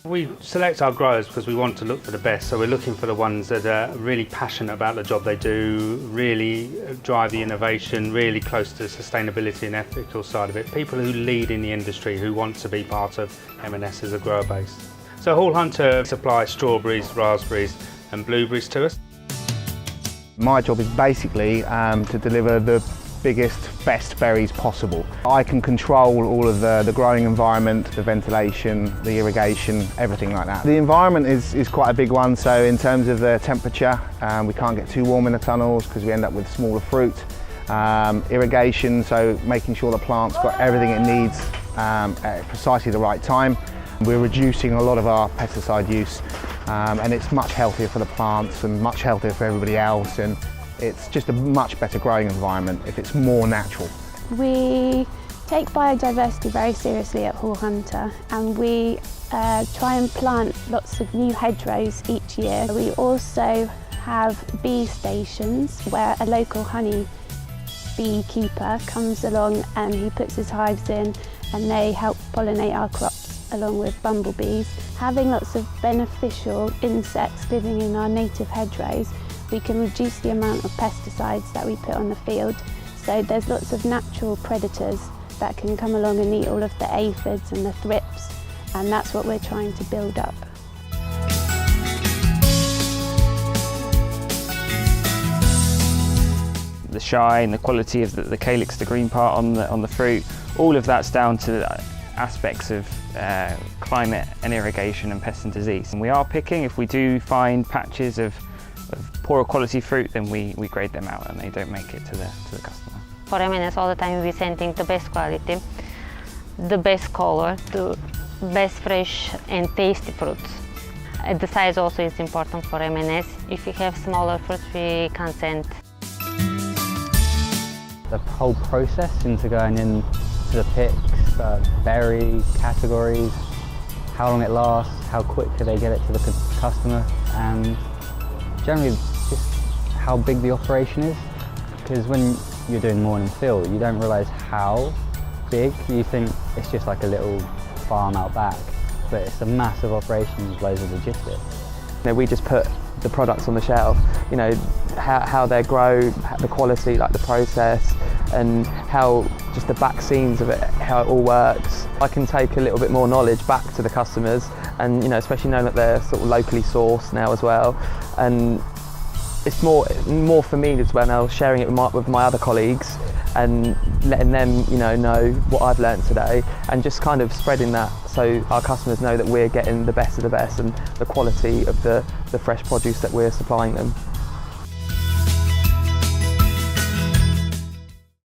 We select our growers because we want to look for the best, so we're looking for the ones that are really passionate about the job they do, really drive the innovation, really close to the sustainability and ethical side of it. People who lead in the industry, who want to be part of M&S as a grower base. So Hall Hunter supplies strawberries, raspberries and blueberries to us. My job is basically to deliver the biggest, best berries possible. I can control all of the growing environment, the ventilation, the irrigation, everything like that. The environment is quite a big one, so in terms of the temperature, we can't get too warm in the tunnels because we end up with smaller fruit. Irrigation, so making sure the plant's got everything it needs at precisely the right time. We're reducing a lot of our pesticide use and it's much healthier for the plants and much healthier for everybody else, and it's just a much better growing environment if it's more natural. We take biodiversity very seriously at Hall Hunter, and we try and plant lots of new hedgerows each year. We also have bee stations where a local honey beekeeper comes along and he puts his hives in and they help pollinate our crops along with bumblebees. Having lots of beneficial insects living in our native hedgerows, we can reduce the amount of pesticides that we put on the field. So there's lots of natural predators that can come along and eat all of the aphids and the thrips, and that's what we're trying to build up. The shine, the quality of the calyx, the green part on the fruit, all of that's down to aspects of climate and irrigation and pest and disease. And we are picking. If we do find patches of poorer quality fruit, then we grade them out and they don't make it to the customer. For M&S all the time we're sending the best quality, the best color, the best fresh and tasty fruits. The size also is important for M&S. If you have smaller fruits, we can send. The whole process into going into the picks, berry categories, how long it lasts, how quickly they get it to the customer, and generally just how big the operation is. Because when you're doing more in the field, you don't realise how big. You think it's just like a little farm out back, but it's a massive operation with loads of logistics. We just put the products on the shelf, how they grow, the quality, like the process, and how just the back scenes of it, how it all works. I can take a little bit more knowledge back to the customers, and especially knowing that they're sort of locally sourced now as well. And it's more for me as well now, sharing it with my other colleagues and letting them know what I've learned today, and just kind of spreading that so our customers know that we're getting the best of the best and the quality of the fresh produce that we're supplying them.